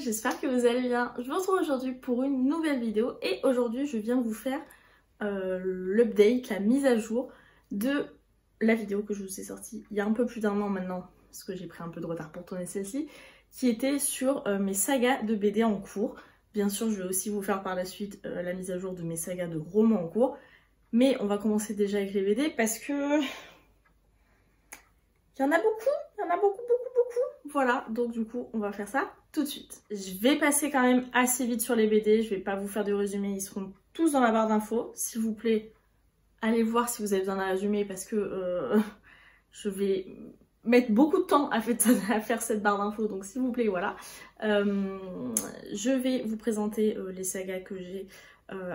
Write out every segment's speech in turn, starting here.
j'espère que vous allez bien. Je vous retrouve aujourd'hui pour une nouvelle vidéo et aujourd'hui je viens vous faire l'update, la mise à jour de la vidéo que je vous ai sortie il y a un peu plus d'1 an maintenant, parce que j'ai pris un peu de retard pour tourner celle-ci, qui était sur mes sagas de BD en cours. Bien sûr, je vais aussi vous faire par la suite la mise à jour de mes sagas de romans en cours, mais on va commencer déjà avec les BD parce que il y en a beaucoup. Voilà, donc du coup, on va faire ça tout de suite. Je vais passer quand même assez vite sur les BD, je vais pas vous faire de résumé, ils seront tous dans la barre d'infos. S'il vous plaît, allez voir si vous avez besoin d'un résumé parce que je vais mettre beaucoup de temps à faire cette barre d'infos, donc s'il vous plaît, voilà. Je vais vous présenter les sagas que j'ai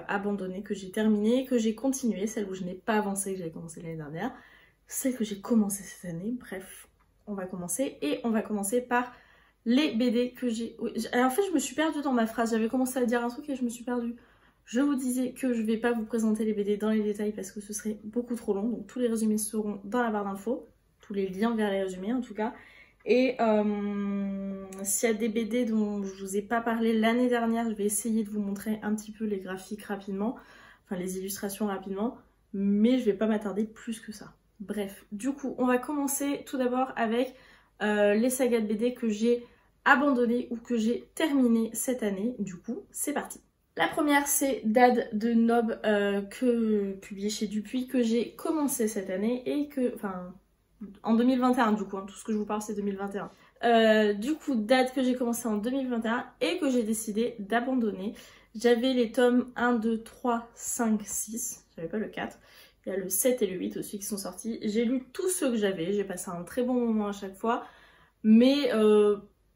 abandonnées, que j'ai terminées, que j'ai continuées, celles où je n'ai pas avancé, que j'avais commencé l'année dernière, celles que j'ai commencé cette année, bref. On va commencer et on va commencer par les BD que j'ai... Alors en fait je me suis perdue dans ma phrase, j'avais commencé à dire un truc et je me suis perdue. Je vous disais que je vais pas vous présenter les BD dans les détails parce que ce serait beaucoup trop long, donc tous les résumés seront dans la barre d'infos, tous les liens vers les résumés en tout cas. Et s'il y a des BD dont je vous ai pas parlé l'année dernière, je vais essayer de vous montrer un petit peu les graphiques rapidement, enfin les illustrations rapidement, mais je vais pas m'attarder plus que ça. Bref, du coup, on va commencer tout d'abord avec les sagas de BD que j'ai abandonnées ou que j'ai terminées cette année. Du coup, c'est parti. La première, c'est Dad de Nob, publié chez Dupuis, que j'ai commencé cette année et que... Enfin, en 2021 du coup, hein, tout ce que je vous parle c'est 2021. Du coup, Dad que j'ai commencé en 2021 et que j'ai décidé d'abandonner. J'avais les tomes 1, 2, 3, 5, 6, j'avais pas le 4. Il y a le 7 et le 8 aussi qui sont sortis. J'ai lu tous ceux que j'avais, j'ai passé un très bon moment à chaque fois. Mais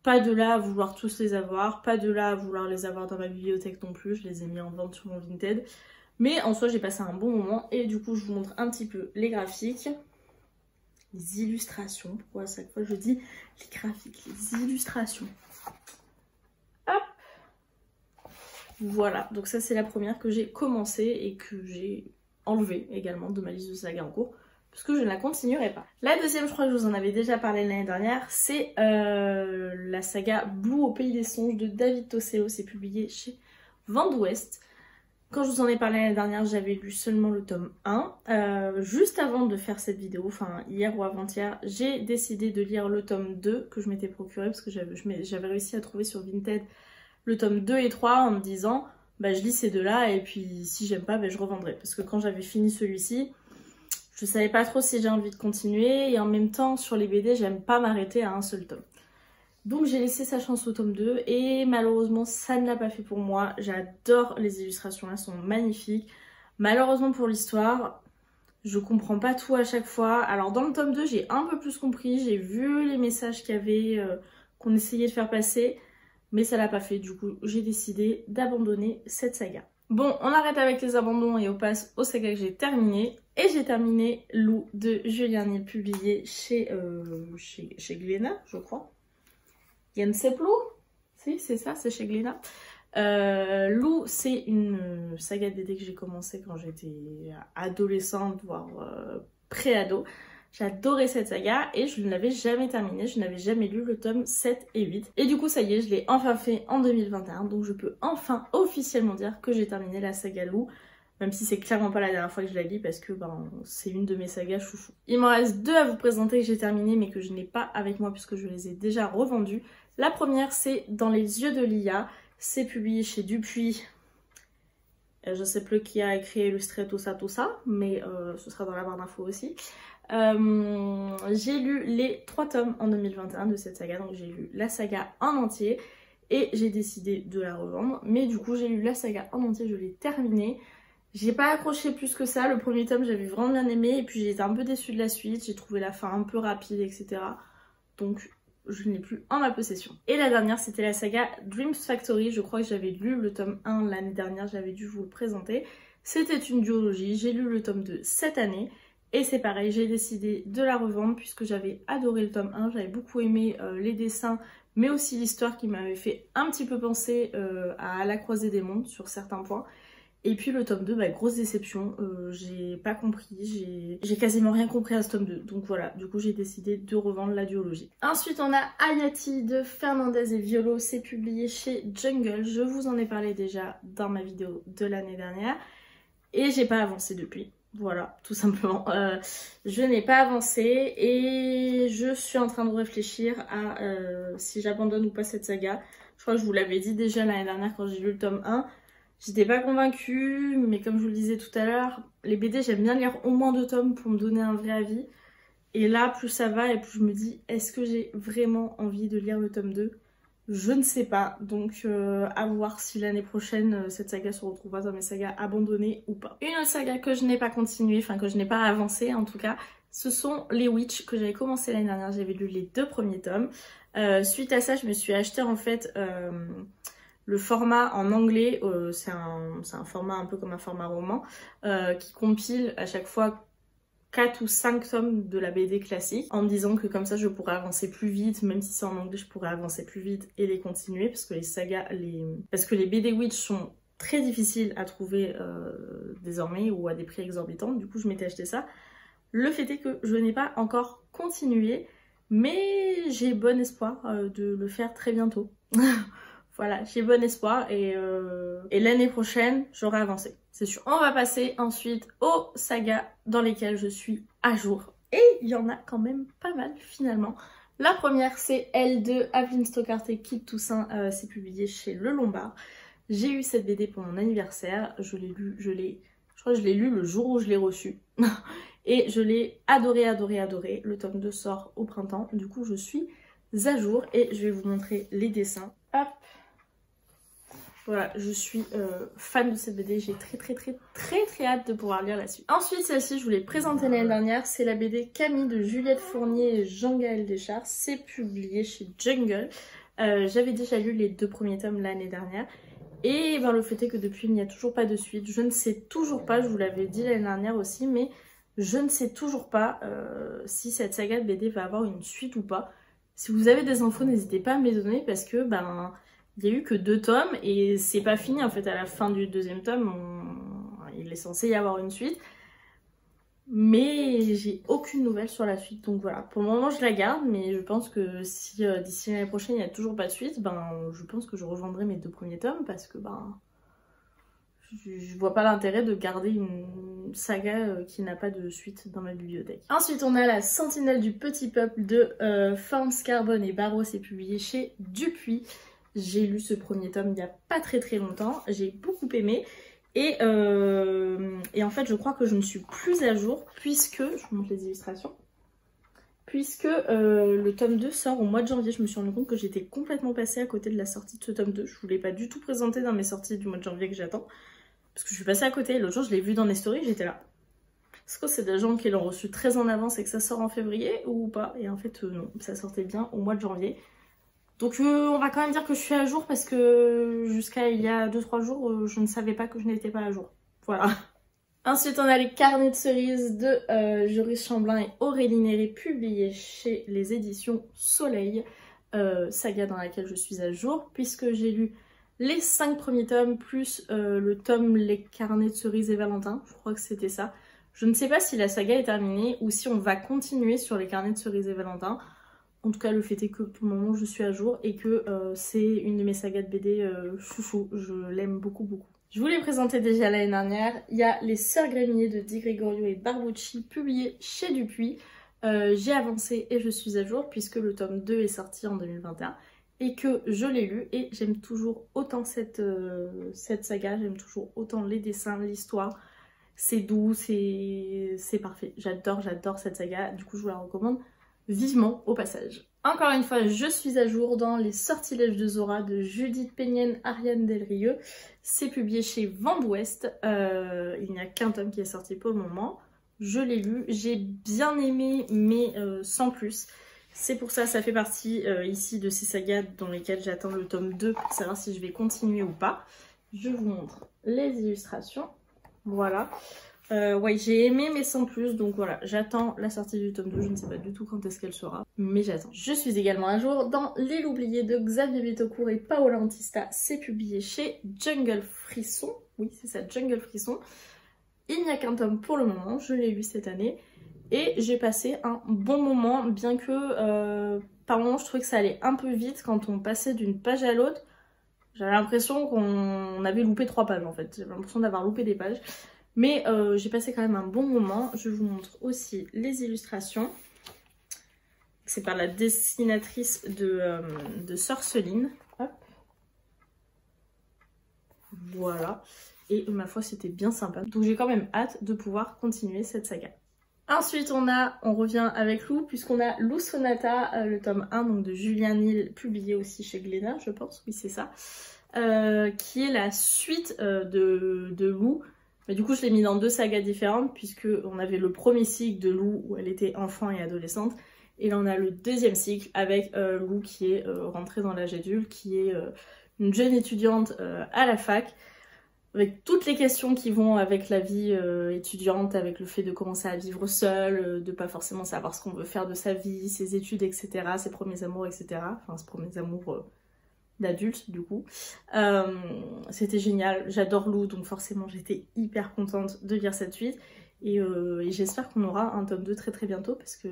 pas de là à vouloir tous les avoir, pas de là à vouloir les avoir dans ma bibliothèque non plus. Je les ai mis en vente sur mon Vinted. Mais en soi j'ai passé un bon moment et du coup je vous montre un petit peu les graphiques. Les illustrations, pourquoi à chaque fois je dis les graphiques, les illustrations. Hop! Voilà, donc ça c'est la première que j'ai commencé et que j'ai enlevé également de ma liste de sagas en cours parce que je ne la continuerai pas. La deuxième, je crois que je vous en avais déjà parlé l'année dernière, c'est la saga Blue au pays des songes de David Tosseo. C'est publié chez Vent d'Ouest. Quand je vous en ai parlé l'année dernière, j'avais lu seulement le tome 1. Juste avant de faire cette vidéo, enfin hier ou avant-hier, j'ai décidé de lire le tome 2 que je m'étais procuré parce que j'avais réussi à trouver sur Vinted le tome 2 et 3 en me disant bah je lis ces deux-là et puis si j'aime pas, bah, je revendrai. Parce que quand j'avais fini celui-ci, je savais pas trop si j'ai envie de continuer et en même temps sur les BD, j'aime pas m'arrêter à un seul tome. Donc j'ai laissé sa chance au tome 2 et malheureusement ça ne l'a pas fait pour moi. J'adore les illustrations, elles sont magnifiques. Malheureusement pour l'histoire, je comprends pas tout à chaque fois. Alors dans le tome 2 j'ai un peu plus compris, j'ai vu les messages qu'il y avait, qu'on essayait de faire passer. Mais ça l'a pas fait, du coup j'ai décidé d'abandonner cette saga. Bon, on arrête avec les abandons et on passe aux sagas que j'ai terminées. Et j'ai terminé Lou de Julien Nil, publié chez Glénat, je crois. Yann Seplou? Si, c'est ça, c'est chez Glénat. Lou, c'est une saga de BD que j'ai commencé quand j'étais adolescente, voire pré-ado. J'adorais cette saga et je ne l'avais jamais terminée, je n'avais jamais lu le tome 7 et 8. Et du coup ça y est, je l'ai enfin fait en 2021, donc je peux enfin officiellement dire que j'ai terminé la saga Lou, même si c'est clairement pas la dernière fois que je la lis parce que c'est une de mes sagas chouchou. Il m'en reste deux à vous présenter que j'ai terminé mais que je n'ai pas avec moi puisque je les ai déjà revendus. La première c'est Dans les yeux de Lia, c'est publié chez Dupuis. Je sais plus qui a écrit et illustré tout ça, mais ce sera dans la barre d'infos aussi. J'ai lu les 3 tomes en 2021 de cette saga, donc j'ai lu la saga en entier et j'ai décidé de la revendre. Mais du coup j'ai lu la saga en entier, je l'ai terminée. J'ai pas accroché plus que ça, le premier tome j'avais vraiment bien aimé et puis j'ai été un peu déçue de la suite, j'ai trouvé la fin un peu rapide etc. Donc je ne l'ai plus en ma possession. Et la dernière c'était la saga Dreams Factory, je crois que j'avais lu le tome 1 l'année dernière, j'avais dû vous le présenter. C'était une duologie, j'ai lu le tome 2 cette année. Et c'est pareil, j'ai décidé de la revendre puisque j'avais adoré le tome 1, j'avais beaucoup aimé les dessins, mais aussi l'histoire qui m'avait fait un petit peu penser à La Croisée des Mondes sur certains points. Et puis le tome 2, bah, grosse déception, j'ai pas compris, j'ai quasiment rien compris à ce tome 2. Donc voilà, du coup j'ai décidé de revendre la duologie. Ensuite on a Ayati de Fernandez et Violo, c'est publié chez Jungle. Je vous en ai parlé déjà dans ma vidéo de l'année dernière. Et j'ai pas avancé depuis. Voilà, tout simplement. Je n'ai pas avancé et je suis en train de réfléchir à si j'abandonne ou pas cette saga. Je crois que je vous l'avais dit déjà l'année dernière quand j'ai lu le tome 1. J'étais pas convaincue, mais comme je vous le disais tout à l'heure, les BD j'aime bien lire au moins 2 tomes pour me donner un vrai avis. Et là, plus ça va et plus je me dis, est-ce que j'ai vraiment envie de lire le tome 2 ? Je ne sais pas, donc à voir si l'année prochaine cette saga se retrouvera dans mes sagas abandonnées ou pas. Une autre saga que je n'ai pas continuée, enfin que je n'ai pas avancée en tout cas, ce sont les Witch que j'avais commencé l'année dernière. J'avais lu les 2 premiers tomes. Suite à ça, je me suis acheté en fait le format en anglais. C'est un format un peu comme un format roman qui compile à chaque fois 4 ou 5 tomes de la BD classique, en me disant que comme ça je pourrais avancer plus vite, même si c'est en anglais je pourrais avancer plus vite et les continuer, parce que les sagas, parce que les BD Witch sont très difficiles à trouver désormais ou à des prix exorbitants. Du coup je m'étais acheté ça. Le fait est que je n'ai pas encore continué, mais j'ai bon espoir de le faire très bientôt. Voilà, j'ai bon espoir et l'année prochaine, j'aurai avancé, c'est sûr. On va passer ensuite aux sagas dans lesquelles je suis à jour. Et il y en a quand même pas mal finalement. La première, c'est L2, Aveline Stockart et Kit Toussaint. C'est publié chez Le Lombard. J'ai eu cette BD pour mon anniversaire. Je l'ai lu, je crois que je l'ai lu le jour où je l'ai reçu. Et je l'ai adoré, adoré, adoré. Le tome 2 sort au printemps. Du coup, je suis à jour et je vais vous montrer les dessins. Hop! Voilà, je suis fan de cette BD, j'ai très hâte de pouvoir lire la suite. Ensuite, celle-ci, je vous l'ai présentée l'année dernière, c'est la BD Camille de Juliette Fournier et Jean-Gaël Deschartres, c'est publié chez Jungle. J'avais déjà lu les 2 premiers tomes l'année dernière, et ben, le fait est que depuis, il n'y a toujours pas de suite. Je ne sais toujours pas, je vous l'avais dit l'année dernière aussi, mais je ne sais toujours pas si cette saga de BD va avoir une suite ou pas. Si vous avez des infos, n'hésitez pas à me les donner, parce que ben... il n'y a eu que 2 tomes et c'est pas fini en fait. À la fin du 2e tome, il est censé y avoir une suite. Mais j'ai aucune nouvelle sur la suite. Donc voilà, pour le moment je la garde. Mais je pense que si d'ici l'année prochaine il n'y a toujours pas de suite, ben je pense que je revendrai mes 2 premiers tomes. Parce que ben je vois pas l'intérêt de garder une saga qui n'a pas de suite dans ma bibliothèque. Ensuite on a La Sentinelle du Petit Peuple de Forms Carbone et Barreau. C'est publié chez Dupuis. J'ai lu ce premier tome il n'y a pas très longtemps, j'ai beaucoup aimé et en fait je crois que je ne suis plus à jour puisque, je vous montre les illustrations, puisque le tome 2 sort au mois de janvier. Je me suis rendu compte que j'étais complètement passée à côté de la sortie de ce tome 2, je ne vous l'ai pas du tout présenté dans mes sorties du mois de janvier que j'attends, parce que je suis passée à côté. L'autre jour je l'ai vu dans les stories, j'étais là. Est-ce que c'est des gens qui l'ont reçu très en avance et que ça sort en février ou pas? Et en fait non, ça sortait bien au mois de janvier. Donc on va quand même dire que je suis à jour parce que jusqu'à il y a 2-3 jours, je ne savais pas que je n'étais pas à jour. Voilà. Ensuite, on a les Carnets de cerises de Joris Chamblin et Aurélie Néré, publiés chez les éditions Soleil. Saga dans laquelle je suis à jour puisque j'ai lu les 5 premiers tomes plus le tome Les Carnets de cerises et Valentin. Je crois que c'était ça. Je ne sais pas si la saga est terminée ou si on va continuer sur les Carnets de cerises et Valentin. En tout cas, le fait est que pour le moment, je suis à jour et que c'est une de mes sagas de BD chouchou. Je l'aime beaucoup. Je vous l'ai présenté déjà l'année dernière. Il y a Les Sœurs Gréminier de Di Gregorio et Barbucci, publiés chez Dupuis. J'ai avancé et je suis à jour puisque le tome 2 est sorti en 2021 et que je l'ai lu et j'aime toujours autant cette saga. J'aime toujours autant les dessins, l'histoire. C'est doux, c'est parfait. J'adore cette saga. Du coup, je vous la recommande vivement au passage. Encore une fois, je suis à jour dans Les Sortilèges de Zora de Judith Pénienne, Ariane Delrieux. C'est publié chez Vent d'Ouest. Il n'y a qu'un tome qui est sorti pour le moment. Je l'ai lu, j'ai bien aimé, mais sans plus. C'est pour ça, ça fait partie ici de ces sagas dans lesquelles j'attends le tome 2 pour savoir si je vais continuer ou pas. Je vous montre les illustrations. Voilà. Ouais, j'ai aimé mais sans plus, donc voilà, j'attends la sortie du tome 2, je ne sais pas du tout quand est-ce qu'elle sera, mais j'attends. Je suis également à jour dans L'Île oubliée de Xavier Vitocourt et Paola Antista, c'est publié chez Jungle Frisson, oui c'est ça, Jungle Frisson. Il n'y a qu'un tome pour le moment, je l'ai lu cette année. Et j'ai passé un bon moment, bien que par moments je trouvais que ça allait un peu vite quand on passait d'une page à l'autre. J'avais l'impression qu'on avait loupé 3 pages en fait, j'avais l'impression d'avoir loupé des pages. Mais j'ai passé quand même un bon moment. Je vous montre aussi les illustrations. C'est par la dessinatrice de Sorceline. Hop. Voilà. Et ma foi c'était bien sympa. Donc j'ai quand même hâte de pouvoir continuer cette saga. Ensuite on revient avec Lou, puisqu'on a Lou Sonata, le tome 1 donc de Julien Nil, publié aussi chez Glénat je pense, oui c'est ça. Qui est la suite de Lou. Mais du coup je l'ai mis dans 2 sagas différentes, puisque on avait le premier cycle de Lou où elle était enfant et adolescente. Et là on a le deuxième cycle avec Lou qui est rentrée dans l'âge adulte, qui est une jeune étudiante à la fac. Avec toutes les questions qui vont avec la vie étudiante, avec le fait de commencer à vivre seule, de pas forcément savoir ce qu'on veut faire de sa vie, ses études, etc., ses premiers amours, etc. Enfin, ses premiers amours d'adulte, du coup. C'était génial, j'adore Lou, donc forcément j'étais hyper contente de lire cette suite. Et j'espère qu'on aura un tome 2 très très bientôt, parce que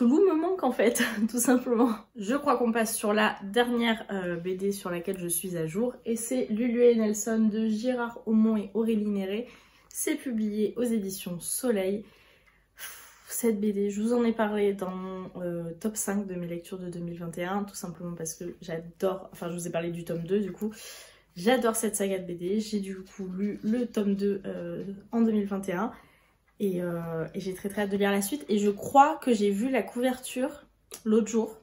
Lou me manque en fait, tout simplement. Je crois qu'on passe sur la dernière BD sur laquelle je suis à jour, et c'est Lulu et Nelson de Gérard Aumont et Aurélie Néré. C'est publié aux éditions Soleil. Cette BD, je vous en ai parlé dans mon top 5 de mes lectures de 2021, tout simplement parce que j'adore, enfin je vous ai parlé du tome 2 du coup, j'adore cette saga de BD. J'ai du coup lu le tome 2 en 2021. Et j'ai très hâte de lire la suite. Et je crois que j'ai vu la couverture l'autre jour.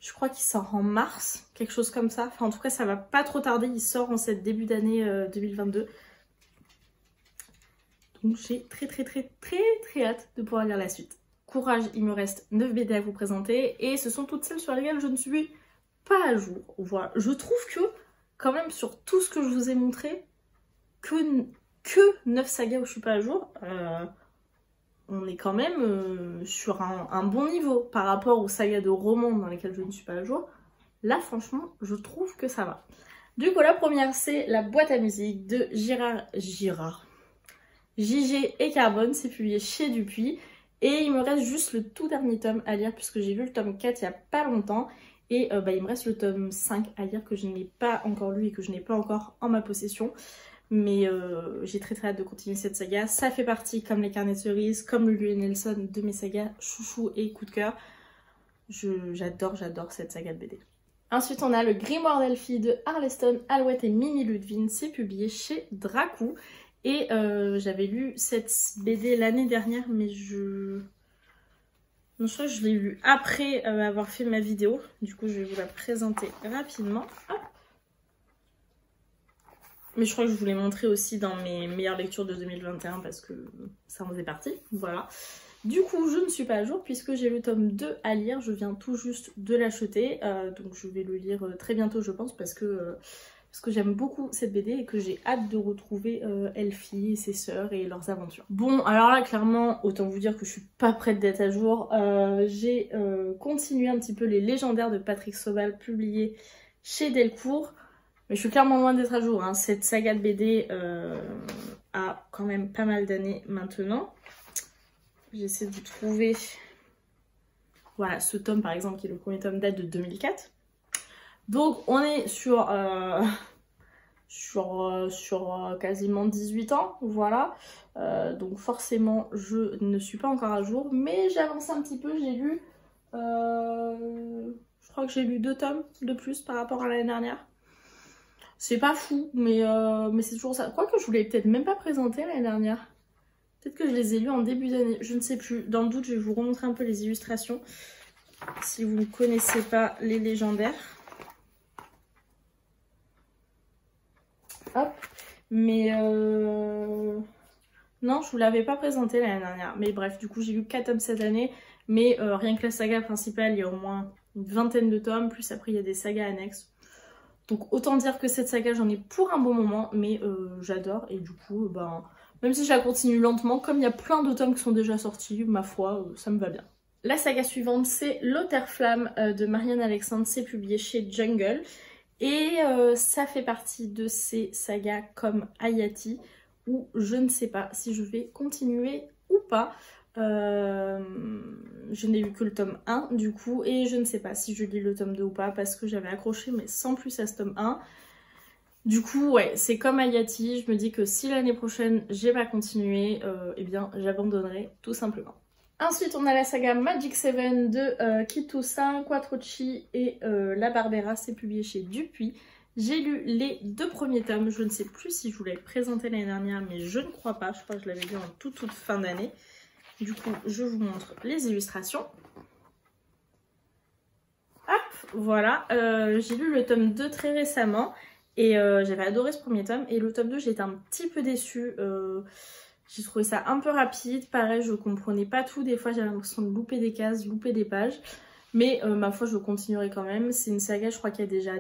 Je crois qu'il sort en mars, quelque chose comme ça. Enfin en tout cas ça va pas trop tarder, il sort en cette début d'année 2022. Donc j'ai très hâte de pouvoir lire la suite. Courage, il me reste 9 BD à vous présenter. Et ce sont toutes celles sur lesquelles je ne suis pas à jour. Voilà, je trouve que quand même sur tout ce que je vous ai montré, que 9 sagas où je suis pas à jour, on est quand même sur un bon niveau par rapport aux sagas de romans dans lesquelles je ne suis pas à jour. Là franchement je trouve que ça va. Du coup la première c'est La boîte à musique de JG et Carbone, c'est publié chez Dupuis. Et il me reste juste le tout dernier tome à lire, puisque j'ai vu le tome 4 il y a pas longtemps. Et il me reste le tome 5 à lire que je n'ai pas encore lu et que je n'ai pas encore en ma possession. Mais j'ai très hâte de continuer cette saga. Ça fait partie, comme les carnets de cerises, comme Lulu et Nelson, de mes sagas chouchou et coup de cœur. J'adore cette saga de BD. Ensuite on a le Grimoire d'Elphie de Arleston, Alouette et Mimi Ludwig. C'est publié chez Dracou. Et j'avais lu cette BD l'année dernière, mais je crois que je l'ai lu après avoir fait ma vidéo. Du coup je vais vous la présenter rapidement. Hop. Mais je crois que je vous l'ai montré aussi dans mes meilleures lectures de 2021 parce que ça en faisait partie. Voilà. Du coup, je ne suis pas à jour puisque j'ai le tome 2 à lire. Je viens tout juste de l'acheter. Donc je vais le lire très bientôt, je pense, parce que j'aime beaucoup cette BD et que j'ai hâte de retrouver Elphie et ses sœurs et leurs aventures. Bon, alors là, clairement, autant vous dire que je suis pas prête d'être à jour. J'ai continué un petit peu les légendaires de Patrick Sobal publiés chez Delcourt. Mais je suis clairement loin d'être à jour, hein. Cette saga de BD a quand même pas mal d'années maintenant. J'essaie de trouver... Voilà, ce tome par exemple, qui est le premier tome, date de 2004. Donc on est sur quasiment 18 ans, voilà. Donc forcément, je ne suis pas encore à jour, mais j'ai avancé un petit peu, j'ai lu... je crois que j'ai lu 2 tomes de plus par rapport à l'année dernière. C'est pas fou, mais c'est toujours ça. Quoique je vous l'ai peut-être même pas présenté l'année dernière. Peut-être que je les ai lus en début d'année, je ne sais plus. Dans le doute, je vais vous remontrer un peu les illustrations. Si vous ne connaissez pas les légendaires. Hop. Mais non, je vous l'avais pas présenté l'année dernière. Mais bref, du coup, j'ai lu 4 tomes cette année. Mais rien que la saga principale, il y a au moins une vingtaine de tomes. Plus après, il y a des sagas annexes. Donc autant dire que cette saga j'en ai pour un bon moment, mais j'adore et du coup même si je la continue lentement, comme il y a plein de tomes qui sont déjà sortis, ma foi ça me va bien. La saga suivante c'est L'Auteur Flamme de Marianne Alexandre, c'est publié chez Jungle Et ça fait partie de ces sagas comme Hayati où je ne sais pas si je vais continuer ou pas. Je n'ai lu que le tome 1 du coup et je ne sais pas si je lis le tome 2 ou pas parce que j'avais accroché mais sans plus à ce tome 1. Du coup ouais, c'est comme Hayati, je me dis que si l'année prochaine j'ai pas continué, eh bien j'abandonnerai tout simplement. Ensuite on a la saga Magic 7 de Kitousan, Quattrochi et La Barbera, c'est publié chez Dupuis. J'ai lu les 2 premiers tomes, je ne sais plus si je vous l'avais présenté l'année dernière mais je ne crois pas, je crois que je l'avais lu en toute fin d'année. Du coup, je vous montre les illustrations. Hop, voilà. J'ai lu le tome 2 très récemment et j'avais adoré ce premier tome. Et le tome 2, j'étais un petit peu déçue. J'ai trouvé ça un peu rapide. Pareil, je comprenais pas tout. Des fois, j'avais l'impression de louper des cases, louper des pages. Mais ma foi, je continuerai quand même. C'est une saga, je crois qu'il y a déjà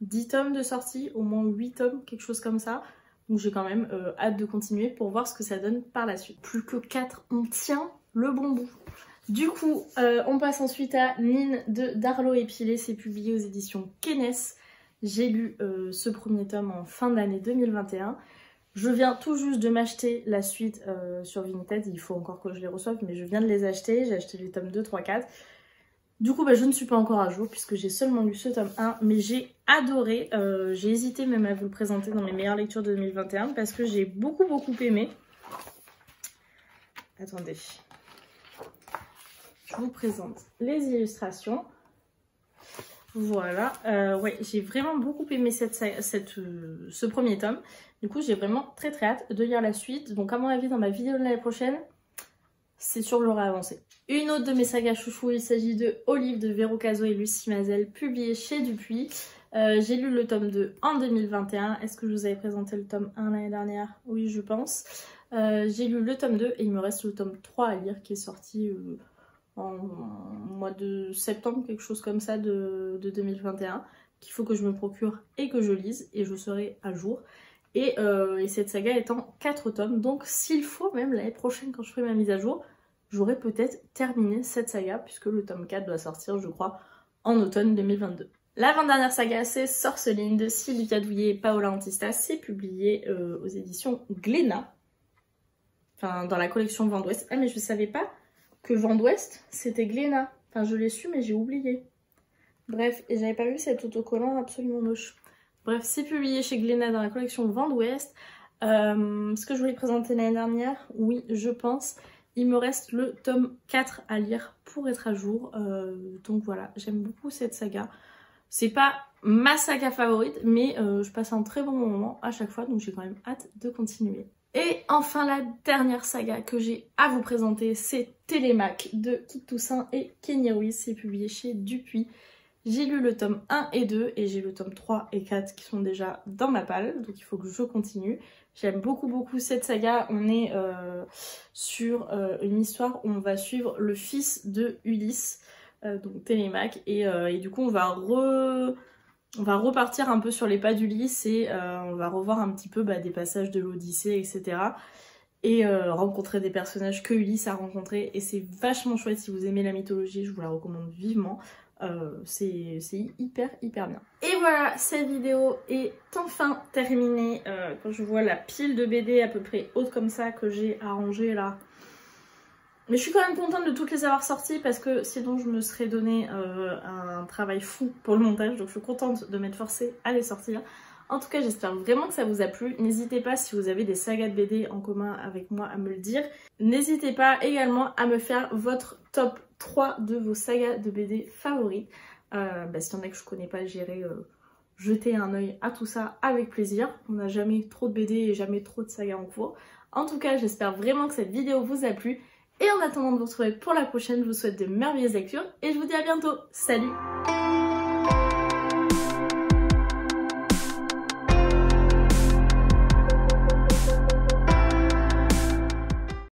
10 tomes de sortie, au moins 8 tomes, quelque chose comme ça. Donc j'ai quand même hâte de continuer pour voir ce que ça donne par la suite. Plus que 4, on tient le bon bout. Du coup, on passe ensuite à Nin de Darlo Épilé. C'est publié aux éditions Kenes. J'ai lu ce premier tome en fin d'année 2021. Je viens tout juste de m'acheter la suite sur Vinted. Il faut encore que je les reçoive, mais je viens de les acheter. J'ai acheté les tomes 2, 3, 4. Du coup, je ne suis pas encore à jour puisque j'ai seulement lu ce tome 1, mais j'ai adoré. J'ai hésité même à vous le présenter dans mes meilleures lectures de 2021 parce que j'ai beaucoup aimé. Attendez. Je vous présente les illustrations. Voilà. Ouais, j'ai vraiment beaucoup aimé ce premier tome. Du coup, j'ai vraiment très hâte de lire la suite. Donc, à mon avis, dans ma vidéo de l'année prochaine, c'est sûr que j'aurai avancé. Une autre de mes sagas chouchou, il s'agit de Olive de Véro Cazot et Lucie Mazel, publié chez Dupuis. J'ai lu le tome 2 en 2021. Est-ce que je vous avais présenté le tome 1 l'année dernière? Oui, je pense. J'ai lu le tome 2 et il me reste le tome 3 à lire qui est sorti en mois de septembre, quelque chose comme ça de 2021, qu'il faut que je me procure et que je lise et je serai à jour. Et cette saga est en 4 tomes, donc s'il faut, même l'année prochaine quand je ferai ma mise à jour, j'aurai peut-être terminé cette saga puisque le tome 4 doit sortir, je crois, en automne 2022. L'avant-dernière saga, c'est Sorceline de Sylvia Douillet et Paola Antista. C'est publié aux éditions Glénat. Enfin, dans la collection Vent d'Ouest. Ah, mais je savais pas que Vent d'Ouest, c'était Glénat. Enfin, je l'ai su, mais j'ai oublié. Bref, et j'avais pas vu cet autocollant absolument moche. Bref, c'est publié chez Glénat dans la collection Vent d'Ouest. Ce que je voulais présenter l'année dernière, oui, je pense. Il me reste le tome 4 à lire pour être à jour. Donc voilà, j'aime beaucoup cette saga. C'est pas ma saga favorite, mais je passe un très bon moment à chaque fois, donc j'ai quand même hâte de continuer. Et enfin, la dernière saga que j'ai à vous présenter, c'est Télémaque de Kitousan et Kenny Ruiz. C'est publié chez Dupuis. J'ai lu le tome 1 et 2 et j'ai le tome 3 et 4 qui sont déjà dans ma palle, donc il faut que je continue. J'aime beaucoup cette saga. On est sur une histoire où on va suivre le fils de Ulysse, donc Télémaque, et du coup on va repartir un peu sur les pas d'Ulysse et on va revoir un petit peu des passages de l'Odyssée, etc. Et rencontrer des personnages que Ulysse a rencontrés, et c'est vachement chouette. Si vous aimez la mythologie, je vous la recommande vivement. C'est hyper bien. Et voilà, cette vidéo est enfin terminée. Quand je vois la pile de BD à peu près haute comme ça que j'ai arrangée là. Mais je suis quand même contente de toutes les avoir sorties parce que sinon je me serais donné un travail fou pour le montage. Donc je suis contente de m'être forcée à les sortir. En tout cas, j'espère vraiment que ça vous a plu. N'hésitez pas, si vous avez des sagas de BD en commun avec moi, à me le dire. N'hésitez pas également à me faire votre top 3 de vos sagas de BD favorites. S'il y en a que je connais pas, j'irai jeter un œil à tout ça avec plaisir. On n'a jamais trop de BD et jamais trop de sagas en cours. En tout cas, j'espère vraiment que cette vidéo vous a plu. Et en attendant de vous retrouver pour la prochaine, je vous souhaite de merveilleuses lectures et je vous dis à bientôt. Salut!